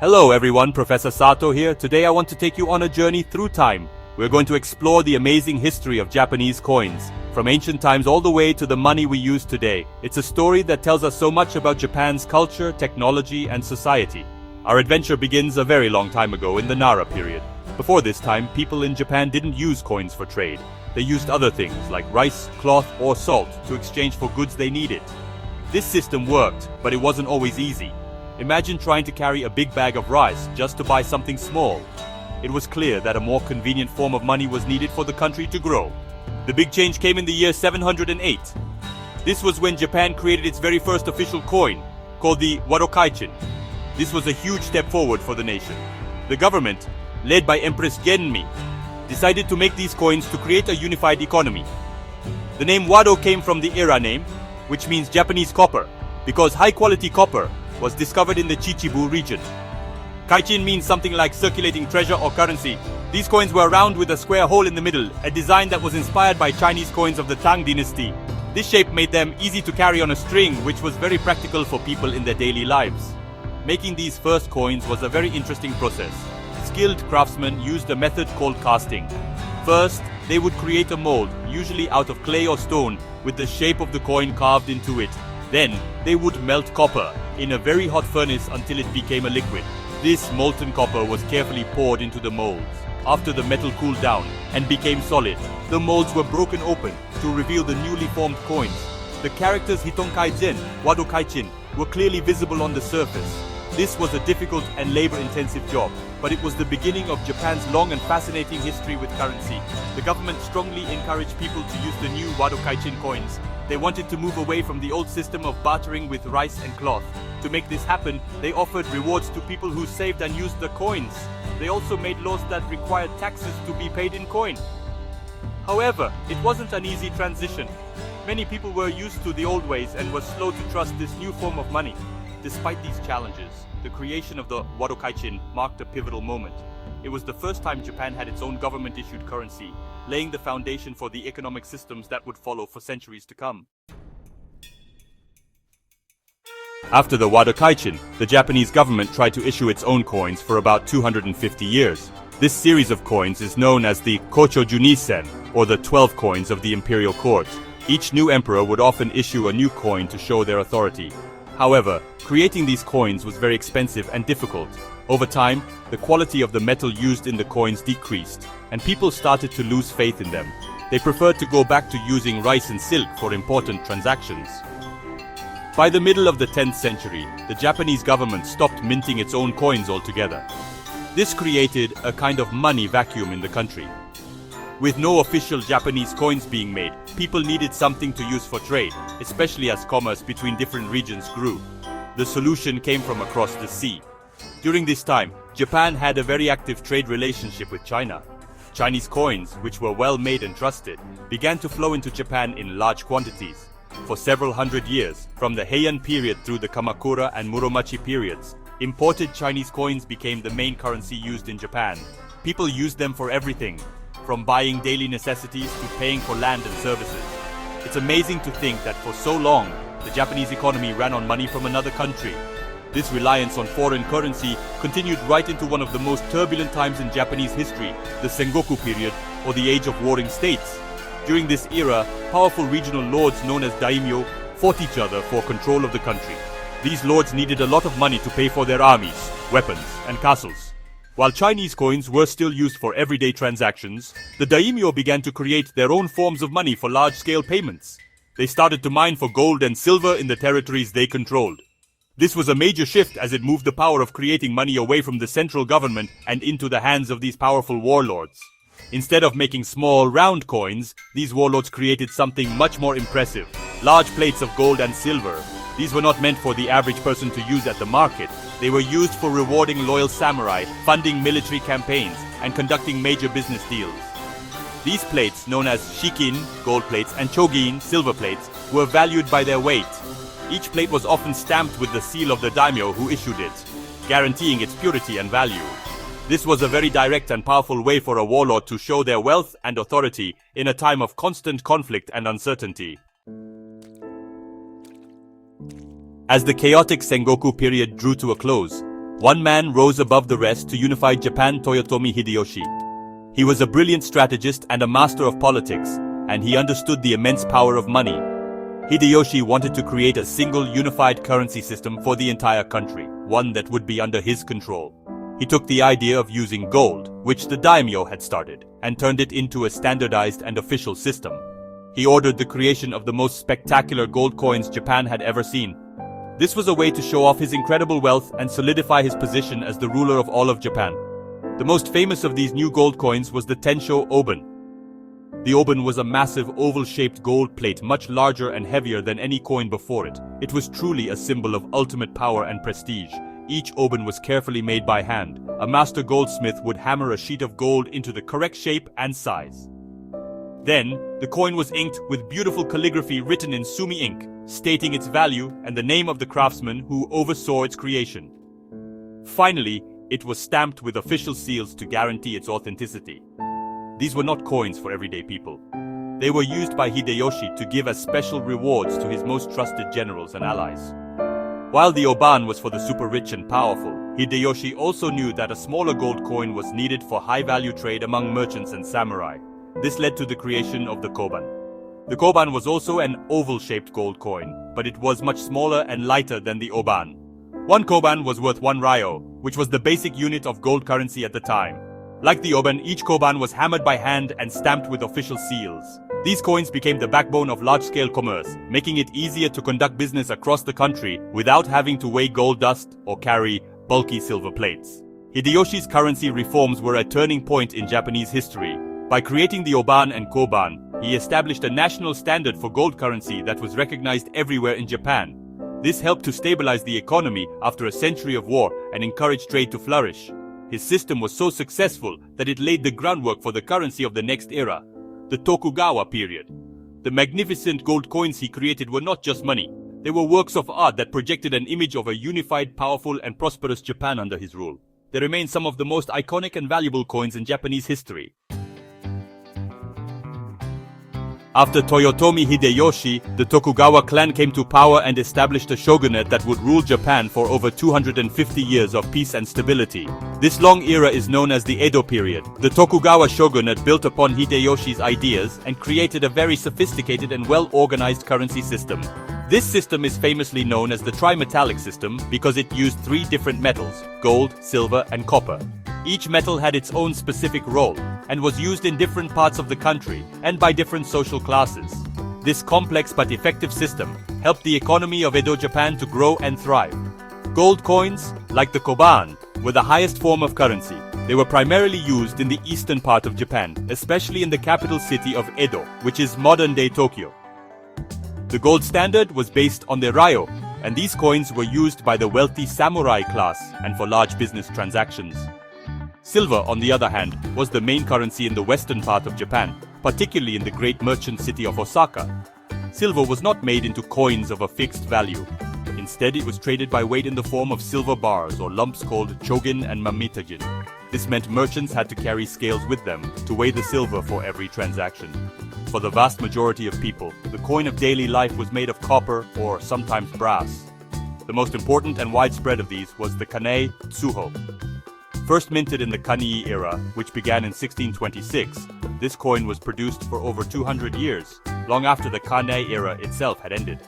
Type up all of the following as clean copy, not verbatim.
Hello everyone, Professor Sato here. Today I want to take you on a journey through time. We're going to explore the amazing history of Japanese coins, from ancient times all the way to the money we use today. It's a story that tells us so much about Japan's culture, technology, and society. Our adventure begins a very long time ago in the Nara period. Before this time, people in Japan didn't use coins for trade. They used other things like rice, cloth, or salt to exchange for goods they needed. This system worked, but it wasn't always easy. Imagine trying to carry a big bag of rice just to buy something small. It was clear that a more convenient form of money was needed for the country to grow. The big change came in the year 708. This was when Japan created its very first official coin, called the Wadōkaichin. This was a huge step forward for the nation. The government, led by Empress Genmi, decided to make these coins to create a unified economy. The name Wado came from the era name, which means Japanese copper, because high-quality copper was discovered in the Chichibu region. Kaichin means something like circulating treasure or currency. These coins were round with a square hole in the middle, a design that was inspired by Chinese coins of the Tang dynasty. This shape made them easy to carry on a string, which was very practical for people in their daily lives. Making these first coins was a very interesting process. Skilled craftsmen used a method called casting. First, they would create a mold, usually out of clay or stone, with the shape of the coin carved into it. Then, they would melt copper in a very hot furnace until it became a liquid. This molten copper was carefully poured into the molds. After the metal cooled down and became solid, the molds were broken open to reveal the newly formed coins. The characters Hitonkaijin, Wadōkaichin were clearly visible on the surface. This was a difficult and labor-intensive job, but it was the beginning of Japan's long and fascinating history with currency. The government strongly encouraged people to use the new Wadōkaichin coins. They wanted to move away from the old system of bartering with rice and cloth. To make this happen, they offered rewards to people who saved and used the coins. They also made laws that required taxes to be paid in coin. However, it wasn't an easy transition. Many people were used to the old ways and were slow to trust this new form of money. Despite these challenges, the creation of the Wadōkaichin marked a pivotal moment. It was the first time Japan had its own government-issued currency, laying the foundation for the economic systems that would follow for centuries to come. After the Wadōkaichin, the Japanese government tried to issue its own coins for about 250 years. This series of coins is known as the Kocho Junisen, or the 12 coins of the imperial court. Each new emperor would often issue a new coin to show their authority. However, creating these coins was very expensive and difficult. Over time, the quality of the metal used in the coins decreased, and people started to lose faith in them. They preferred to go back to using rice and silk for important transactions. By the middle of the 10th century, the Japanese government stopped minting its own coins altogether. This created a kind of money vacuum in the country. With no official Japanese coins being made, people needed something to use for trade, especially as commerce between different regions grew. The solution came from across the sea. During this time, Japan had a very active trade relationship with China. Chinese coins, which were well made and trusted, began to flow into Japan in large quantities. For several hundred years, from the Heian period through the Kamakura and Muromachi periods, imported Chinese coins became the main currency used in Japan. People used them for everything, from buying daily necessities to paying for land and services. It's amazing to think that for so long, the Japanese economy ran on money from another country. This reliance on foreign currency continued right into one of the most turbulent times in Japanese history, the Sengoku period, or the Age of Warring States. During this era, powerful regional lords known as daimyo fought each other for control of the country. These lords needed a lot of money to pay for their armies, weapons, and castles. While Chinese coins were still used for everyday transactions, the daimyo began to create their own forms of money for large-scale payments. They started to mine for gold and silver in the territories they controlled. This was a major shift as it moved the power of creating money away from the central government and into the hands of these powerful warlords. Instead of making small, round coins, these warlords created something much more impressive: large plates of gold and silver. These were not meant for the average person to use at the market. They were used for rewarding loyal samurai, funding military campaigns, and conducting major business deals. These plates, known as shikin, gold plates, and chogin, silver plates, were valued by their weight. Each plate was often stamped with the seal of the daimyo who issued it, guaranteeing its purity and value. This was a very direct and powerful way for a warlord to show their wealth and authority in a time of constant conflict and uncertainty. As the chaotic Sengoku period drew to a close, One man rose above the rest to unify Japan: Toyotomi Hideyoshi. He was a brilliant strategist and a master of politics, and he understood the immense power of money. Hideyoshi wanted to create a single unified currency system for the entire country, one that would be under his control. He took the idea of using gold, which the daimyo had started, and turned it into a standardized and official system. He ordered the creation of the most spectacular gold coins Japan had ever seen. This was a way to show off his incredible wealth and solidify his position as the ruler of all of Japan. The most famous of these new gold coins was the Tensho oban. The oban was a massive oval-shaped gold plate much larger and heavier than any coin before it. It was truly a symbol of ultimate power and prestige. Each oban was carefully made by hand. A master goldsmith would hammer a sheet of gold into the correct shape and size. Then, the coin was inked with beautiful calligraphy written in sumi ink, stating its value and the name of the craftsman who oversaw its creation. Finally, it was stamped with official seals to guarantee its authenticity. These were not coins for everyday people. They were used by Hideyoshi to give as special rewards to his most trusted generals and allies. While the oban was for the super rich and powerful, Hideyoshi also knew that a smaller gold coin was needed for high-value trade among merchants and samurai. This led to the creation of the koban. The koban was also an oval-shaped gold coin, but it was much smaller and lighter than the oban. One koban was worth 1 ryo, which was the basic unit of gold currency at the time. Like the oban, each koban was hammered by hand and stamped with official seals. These coins became the backbone of large-scale commerce, making it easier to conduct business across the country without having to weigh gold dust or carry bulky silver plates. Hideyoshi's currency reforms were a turning point in Japanese history. By creating the oban and koban, he established a national standard for gold currency that was recognized everywhere in Japan. This helped to stabilize the economy after a century of war and encourage trade to flourish. His system was so successful that it laid the groundwork for the currency of the next era, the Tokugawa period. The magnificent gold coins he created were not just money. They were works of art that projected an image of a unified, powerful, and prosperous Japan under his rule. They remain some of the most iconic and valuable coins in Japanese history. After Toyotomi Hideyoshi, the Tokugawa clan came to power and established a shogunate that would rule Japan for over 250 years of peace and stability. This long era is known as the Edo period. The Tokugawa shogunate built upon Hideyoshi's ideas and created a very sophisticated and well-organized currency system. This system is famously known as the trimetallic system because it used 3 different metals: gold, silver, and copper. Each metal had its own specific role and was used in different parts of the country and by different social classes. This complex but effective system helped the economy of Edo Japan to grow and thrive. Gold coins, like the koban, were the highest form of currency. They were primarily used in the eastern part of Japan, especially in the capital city of Edo, which is modern-day Tokyo. The gold standard was based on the ryo, and these coins were used by the wealthy samurai class and for large business transactions. Silver, on the other hand, was the main currency in the western part of Japan, particularly in the great merchant city of Osaka. Silver was not made into coins of a fixed value. Instead, it was traded by weight in the form of silver bars or lumps called chogin and mamitajin. This meant merchants had to carry scales with them to weigh the silver for every transaction. For the vast majority of people, the coin of daily life was made of copper or sometimes brass. The most important and widespread of these was the kanei tsuho. First minted in the Kanii era, which began in 1626, this coin was produced for over 200 years, long after the Kanei era itself had ended.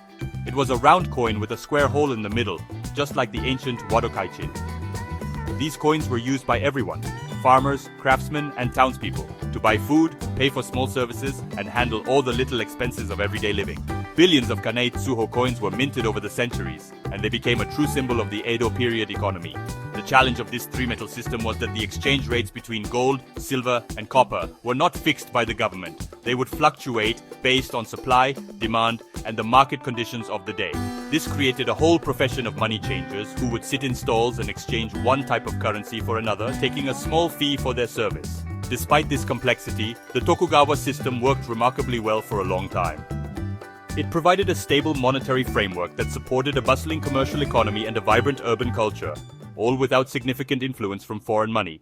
It was a round coin with a square hole in the middle, just like the ancient Wadōkaichin. These coins were used by everyone, farmers, craftsmen, and townspeople, to buy food, pay for small services, and handle all the little expenses of everyday living. Billions of Kanei Tsuho coins were minted over the centuries, and they became a true symbol of the Edo period economy. The challenge of this 3-metal system was that the exchange rates between gold, silver, and copper were not fixed by the government. They would fluctuate based on supply, demand, and the market conditions of the day. This created a whole profession of money changers who would sit in stalls and exchange one type of currency for another, taking a small fee for their service. Despite this complexity, the Tokugawa system worked remarkably well for a long time. It provided a stable monetary framework that supported a bustling commercial economy and a vibrant urban culture, all without significant influence from foreign money.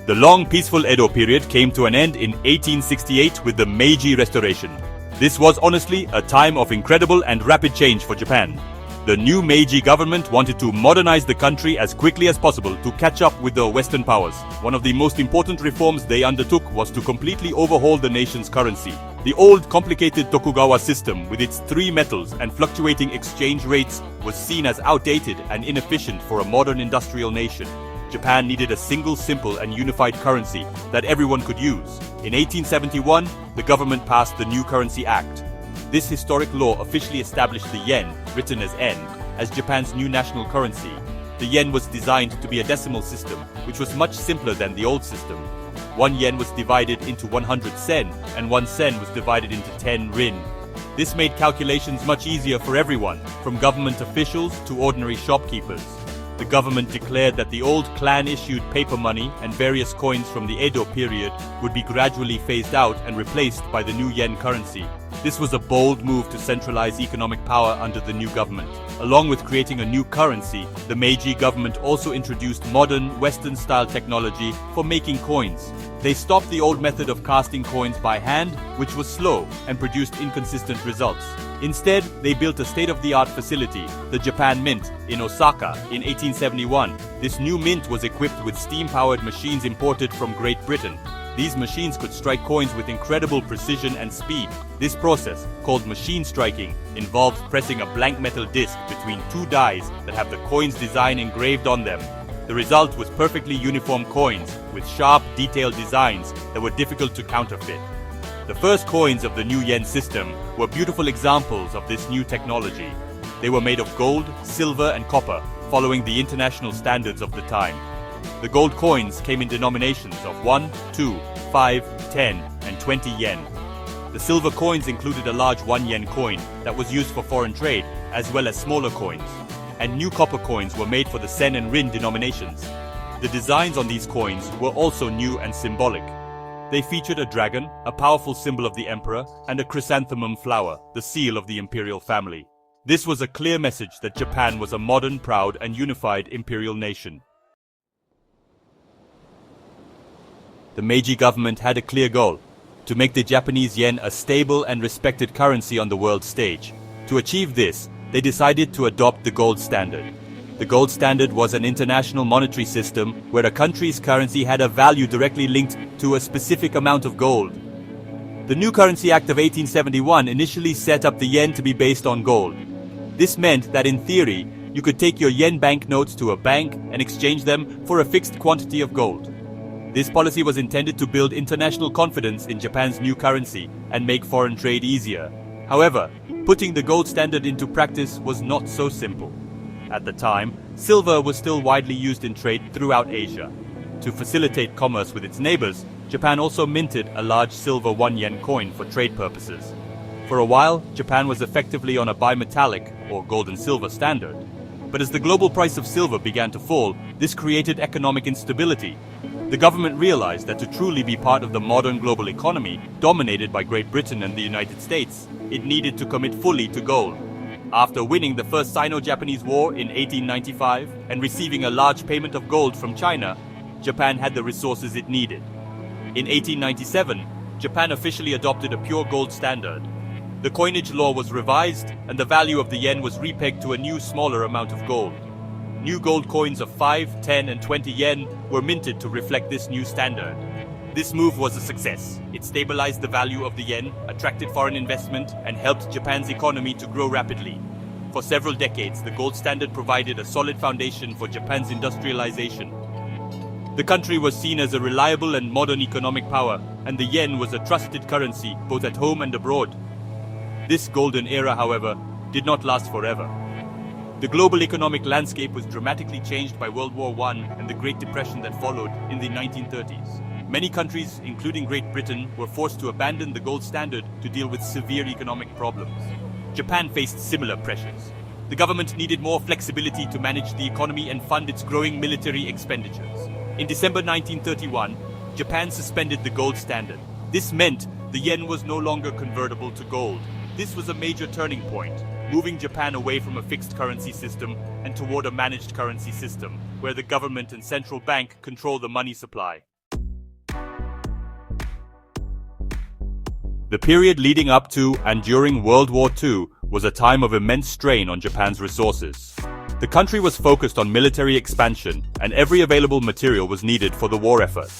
The long, peaceful Edo period came to an end in 1868 with the Meiji Restoration. This was honestly a time of incredible and rapid change for Japan. The new Meiji government wanted to modernize the country as quickly as possible to catch up with the Western powers. One of the most important reforms they undertook was to completely overhaul the nation's currency. The old, complicated Tokugawa system, with its 3 metals and fluctuating exchange rates, was seen as outdated and inefficient for a modern industrial nation. Japan needed a single, simple and unified currency that everyone could use. In 1871, the government passed the New Currency Act. This historic law officially established the yen, written as N, as Japan's new national currency. The yen was designed to be a decimal system, which was much simpler than the old system. 1 yen was divided into 100 sen, and 1 sen was divided into 10 rin. This made calculations much easier for everyone, from government officials to ordinary shopkeepers. The government declared that the old clan-issued paper money and various coins from the Edo period would be gradually phased out and replaced by the new yen currency. This was a bold move to centralize economic power under the new government. Along with creating a new currency, the Meiji government also introduced modern, Western-style technology for making coins. They stopped the old method of casting coins by hand, which was slow and produced inconsistent results. Instead, they built a state-of-the-art facility, the Japan Mint, in Osaka in 1871. This new mint was equipped with steam-powered machines imported from Great Britain. These machines could strike coins with incredible precision and speed. This process, called machine striking, involves pressing a blank metal disc between 2 dies that have the coin's design engraved on them. The result was perfectly uniform coins with sharp, detailed designs that were difficult to counterfeit. The first coins of the new yen system were beautiful examples of this new technology. They were made of gold, silver, and copper, following the international standards of the time. The gold coins came in denominations of 1, 2, 5, 10, and 20 yen. The silver coins included a large 1 yen coin that was used for foreign trade, as well as smaller coins. And new copper coins were made for the sen and rin denominations. The designs on these coins were also new and symbolic. They featured a dragon, a powerful symbol of the emperor, and a chrysanthemum flower, the seal of the imperial family. This was a clear message that Japan was a modern, proud, and unified imperial nation. The Meiji government had a clear goal: to make the Japanese yen a stable and respected currency on the world stage. To achieve this, they decided to adopt the gold standard. The gold standard was an international monetary system where a country's currency had a value directly linked to a specific amount of gold. The New Currency Act of 1871 initially set up the yen to be based on gold. This meant that in theory, you could take your yen banknotes to a bank and exchange them for a fixed quantity of gold. This policy was intended to build international confidence in Japan's new currency and make foreign trade easier. However, putting the gold standard into practice was not so simple. At the time, silver was still widely used in trade throughout Asia. To facilitate commerce with its neighbors, Japan also minted a large silver 1 yen coin for trade purposes. For a while, Japan was effectively on a bimetallic, or gold and silver standard. But as the global price of silver began to fall, this created economic instability. The government realized that to truly be part of the modern global economy, dominated by Great Britain and the United States, it needed to commit fully to gold. After winning the First Sino-Japanese War in 1895 and receiving a large payment of gold from China, Japan had the resources it needed. In 1897, Japan officially adopted a pure gold standard. The coinage law was revised, and the value of the yen was repegged to a new, smaller amount of gold. New gold coins of 5, 10, and 20 yen were minted to reflect this new standard. This move was a success. It stabilized the value of the yen, attracted foreign investment, and helped Japan's economy to grow rapidly. For several decades, the gold standard provided a solid foundation for Japan's industrialization. The country was seen as a reliable and modern economic power, and the yen was a trusted currency both at home and abroad. This golden era, however, did not last forever. The global economic landscape was dramatically changed by World War I and the Great Depression that followed in the 1930s. Many countries, including Great Britain, were forced to abandon the gold standard to deal with severe economic problems. Japan faced similar pressures. The government needed more flexibility to manage the economy and fund its growing military expenditures. In December 1931, Japan suspended the gold standard. This meant the yen was no longer convertible to gold. This was a major turning point, moving Japan away from a fixed currency system and toward a managed currency system, where the government and central bank control the money supply. The period leading up to and during World War II was a time of immense strain on Japan's resources. The country was focused on military expansion, and every available material was needed for the war effort.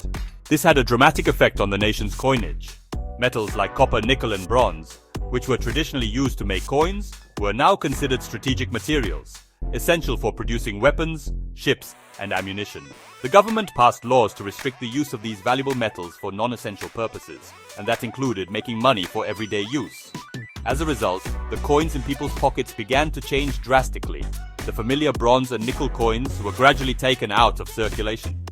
This had a dramatic effect on the nation's coinage. Metals like copper, nickel, and bronze, which were traditionally used to make coins, were now considered strategic materials, essential for producing weapons, ships, and ammunition. The government passed laws to restrict the use of these valuable metals for non-essential purposes, and that included making money for everyday use. As a result, the coins in people's pockets began to change drastically. The familiar bronze and nickel coins were gradually taken out of circulation.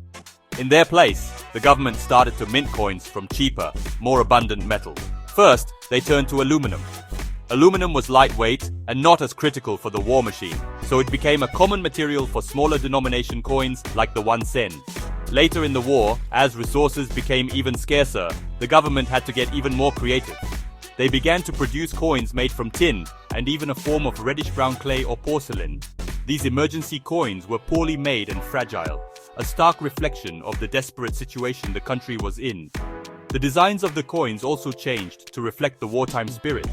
In their place, the government started to mint coins from cheaper, more abundant metals. First, they turned to aluminum. Aluminum was lightweight and not as critical for the war machine, so it became a common material for smaller denomination coins like the 1 sen. Later in the war, as resources became even scarcer, the government had to get even more creative. They began to produce coins made from tin and even a form of reddish-brown clay or porcelain. These emergency coins were poorly made and fragile, a stark reflection of the desperate situation the country was in. The designs of the coins also changed to reflect the wartime spirit.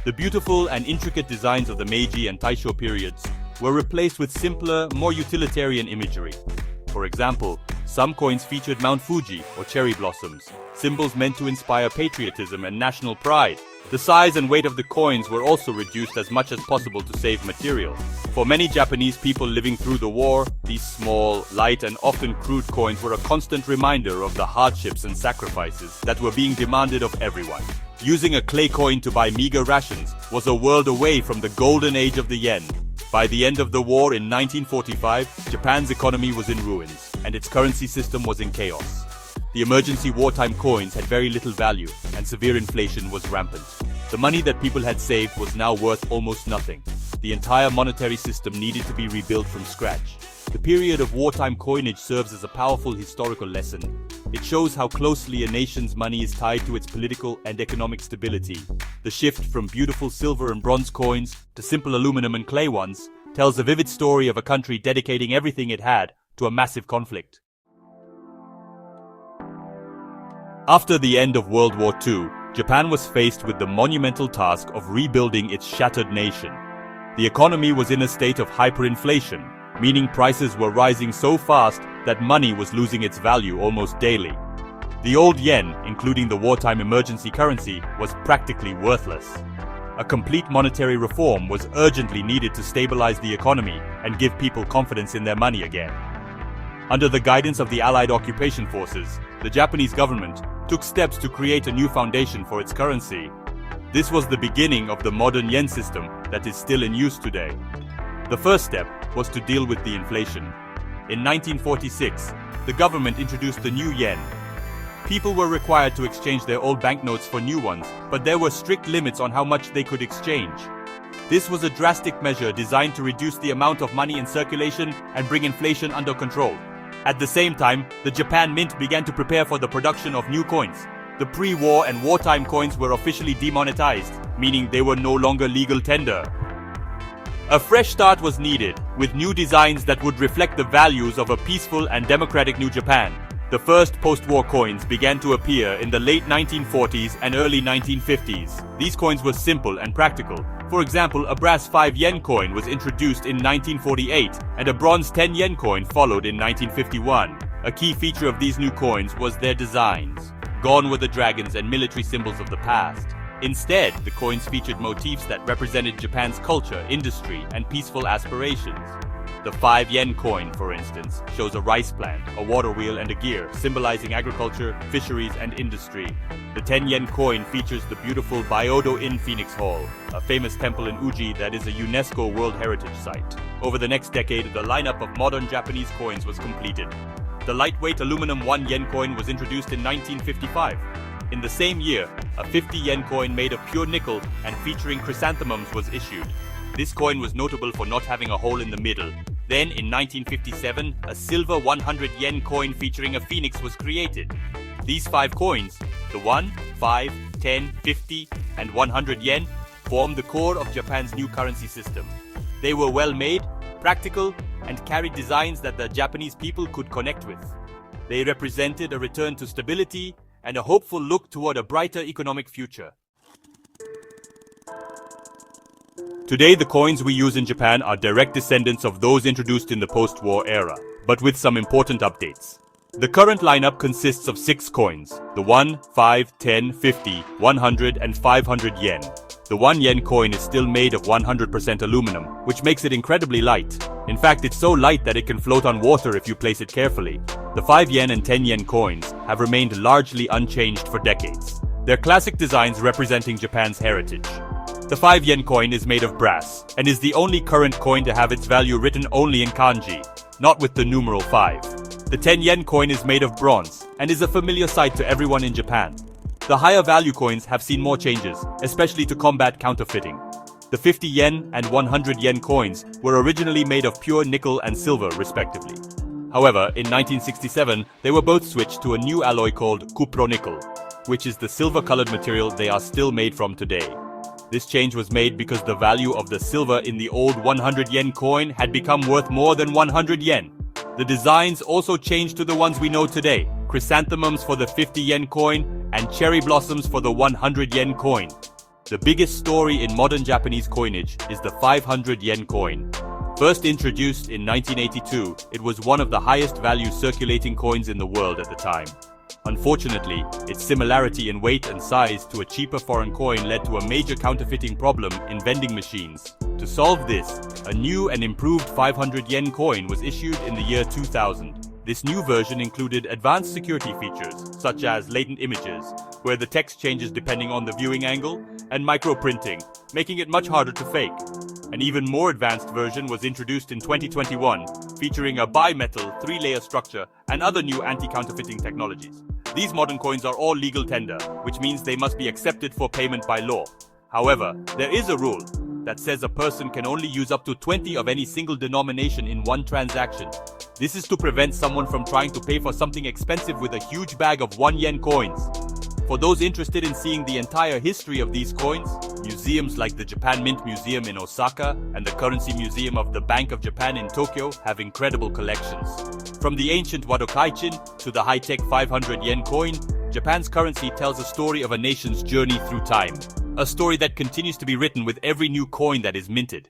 The beautiful and intricate designs of the Meiji and Taisho periods were replaced with simpler, more utilitarian imagery. For example, some coins featured Mount Fuji or cherry blossoms, symbols meant to inspire patriotism and national pride. The size and weight of the coins were also reduced as much as possible to save material. For many Japanese people living through the war, these small, light, and often crude coins were a constant reminder of the hardships and sacrifices that were being demanded of everyone. Using a clay coin to buy meager rations was a world away from the golden age of the yen. By the end of the war in 1945, Japan's economy was in ruins, and its currency system was in chaos. The emergency wartime coins had very little value, and severe inflation was rampant. The money that people had saved was now worth almost nothing. The entire monetary system needed to be rebuilt from scratch. The period of wartime coinage serves as a powerful historical lesson. It shows how closely a nation's money is tied to its political and economic stability. The shift from beautiful silver and bronze coins to simple aluminum and clay ones tells a vivid story of a country dedicating everything it had to a massive conflict. After the end of World War II, Japan was faced with the monumental task of rebuilding its shattered nation. The economy was in a state of hyperinflation, meaning prices were rising so fast that money was losing its value almost daily. The old yen, including the wartime emergency currency, was practically worthless. A complete monetary reform was urgently needed to stabilize the economy and give people confidence in their money again. Under the guidance of the Allied occupation forces, the Japanese government took steps to create a new foundation for its currency. This was the beginning of the modern yen system that is still in use today. The first step was to deal with the inflation. In 1946, the government introduced the new yen. People were required to exchange their old banknotes for new ones, but there were strict limits on how much they could exchange. This was a drastic measure designed to reduce the amount of money in circulation and bring inflation under control. At the same time, the Japan Mint began to prepare for the production of new coins. The pre-war and wartime coins were officially demonetized, meaning they were no longer legal tender. A fresh start was needed, with new designs that would reflect the values of a peaceful and democratic New Japan. The first post-war coins began to appear in the late 1940s and early 1950s. These coins were simple and practical. For example, a brass 5 yen coin was introduced in 1948, and a bronze 10 yen coin followed in 1951. A key feature of these new coins was their designs. Gone were the dragons and military symbols of the past. Instead, the coins featured motifs that represented Japan's culture, industry, and peaceful aspirations. The 5 yen coin, for instance, shows a rice plant, a water wheel, and a gear, symbolizing agriculture, fisheries, and industry. The 10 yen coin features the beautiful Byodo-in Phoenix Hall, a famous temple in Uji that is a UNESCO World Heritage Site. Over the next decade, the lineup of modern Japanese coins was completed. The lightweight aluminum 1 yen coin was introduced in 1955. In the same year, a 50 yen coin made of pure nickel and featuring chrysanthemums was issued. This coin was notable for not having a hole in the middle. Then, in 1957, a silver 100 yen coin featuring a phoenix was created. These 5 coins, the 1, 5, 10, 50, and 100 yen, formed the core of Japan's new currency system. They were well made, practical, and carried designs that the Japanese people could connect with. They represented a return to stability and a hopeful look toward a brighter economic future. Today, the coins we use in Japan are direct descendants of those introduced in the post-war era, but with some important updates. The current lineup consists of 6 coins: the 1, 5, 10, 50, 100 and 500 yen. The 1 yen coin is still made of 100% aluminum, which makes it incredibly light. In fact, it's so light that it can float on water if you place it carefully. The 5 yen and 10 yen coins have remained largely unchanged for decades. They're classic designs representing Japan's heritage. The 5 yen coin is made of brass, and is the only current coin to have its value written only in kanji, not with the numeral 5. The 10 yen coin is made of bronze, and is a familiar sight to everyone in Japan. The higher value coins have seen more changes, especially to combat counterfeiting. The 50 yen and 100 yen coins were originally made of pure nickel and silver, respectively. However, in 1967, they were both switched to a new alloy called cupro-nickel, which is the silver-colored material they are still made from today. This change was made because the value of the silver in the old 100 yen coin had become worth more than 100 yen. The designs also changed to the ones we know today: chrysanthemums for the 50 yen coin and cherry blossoms for the 100 yen coin. The biggest story in modern Japanese coinage is the 500 yen coin. First introduced in 1982, it was one of the highest value circulating coins in the world at the time. Unfortunately, its similarity in weight and size to a cheaper foreign coin led to a major counterfeiting problem in vending machines. To solve this, a new and improved 500 yen coin was issued in the year 2000. This new version included advanced security features, such as latent images, where the text changes depending on the viewing angle, and microprinting, making it much harder to fake. An even more advanced version was introduced in 2021, featuring a bimetal 3-layer structure and other new anti-counterfeiting technologies. These modern coins are all legal tender, which means they must be accepted for payment by law. However, there is a rule that says a person can only use up to 20 of any single denomination in one transaction. This is to prevent someone from trying to pay for something expensive with a huge bag of 1 yen coins. For those interested in seeing the entire history of these coins, museums like the Japan Mint Museum in Osaka and the Currency Museum of the Bank of Japan in Tokyo have incredible collections. From the ancient Wadōkaichin to the high-tech 500 yen coin, Japan's currency tells a story of a nation's journey through time. A story that continues to be written with every new coin that is minted.